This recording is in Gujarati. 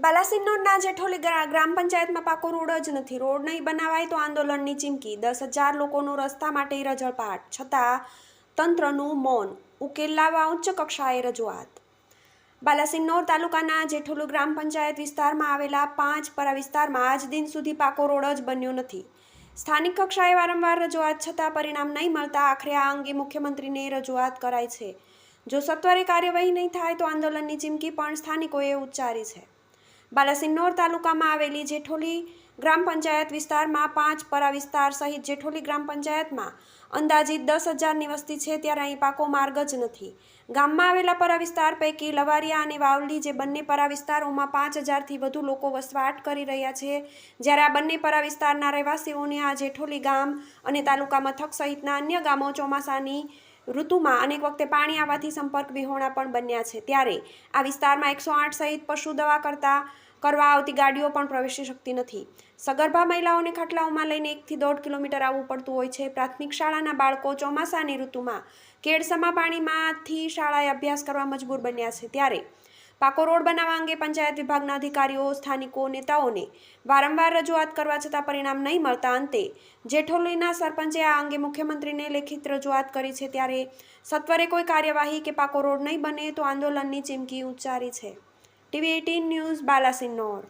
બાલાસિનોરના જેઠોલી ગ્રામ પંચાયતમાં પાકો રોડ જ નથી. રોડ નહીં બનાવાય તો આંદોલનની ચીમકી. 10,000 લોકોનો રસ્તા માટે રજળપાટ. છતાં તંત્રનું મૌન. ઉકેલ લાવવા ઉચ્ચ કક્ષાએ રજૂઆત. બાલાસિનોર તાલુકાના જેઠોલી ગ્રામ પંચાયત વિસ્તારમાં આવેલા 5 પરા વિસ્તારમાં આજ દિન સુધી પાકો રોડ જ બન્યો નથી. સ્થાનિક કક્ષાએ વારંવાર રજૂઆત છતાં પરિણામ નહીં મળતા આખરે આ અંગે મુખ્યમંત્રીને રજૂઆત કરાઈ છે. જો સત્વરે કાર્યવાહી નહીં થાય તો આંદોલનની ચીમકી પણ સ્થાનિકોએ ઉચ્ચારી છે. બાલાસિનોર તાલુકામાં આવેલી જેઠોલી ગ્રામ પંચાયત વિસ્તારમાં 5 પરા વિસ્તાર સહિત જેઠોલી ગ્રામ પંચાયતમાં અંદાજિત 10,000ની વસ્તી છે, ત્યારે અહીં પાકો માર્ગ જ નથી. ગામમાં આવેલા પરા વિસ્તાર પૈકી લવારિયા અને વાવલી જે બંને પરા વિસ્તારોમાં 5,000થી વધુ લોકો વસવાટ કરી રહ્યા છે, જ્યારે આ બંને પરા વિસ્તારના રહેવાસીઓને આ જેઠોલી ગામ અને તાલુકા મથક સહિતના અન્ય ગામો ચોમાસાની ઋતુમાં અનેક વખતે પાણી આવવાથી સંપર્ક વિહોણા પણ બન્યા છે. ત્યારે આ વિસ્તારમાં 108 સહિત પશુ દવા કરવા આવતી ગાડીઓ પણ પ્રવેશી શકતી નથી. સગર્ભા મહિલાઓને ખાટલાઓમાં લઈને 1 થી 1.5 કિલોમીટર આવવું પડતું હોય છે. પ્રાથમિક શાળાના બાળકો ચોમાસાની ઋતુમાં કેડસમા પાણીમાંથી શાળાએ અભ્યાસ કરવા મજબૂર બન્યા છે. ત્યારે પાકો રોડ બનાવવા અંગે પંચાયત વિભાગના અધિકારીઓ, સ્થાનિકો, નેતાઓને વારંવાર રજૂઆત કરવા છતાં પરિણામ નહીં મળતા અંતે જેઠોલીના સરપંચે આ અંગે મુખ્યમંત્રીને લેખિત રજૂઆત કરી છે. ત્યારે સત્વરે કોઈ કાર્યવાહી કે પાકો રોડ નહીં બને તો આંદોલનની ચીમકી ઉચ્ચારી છે. TV18 news, Balasinor.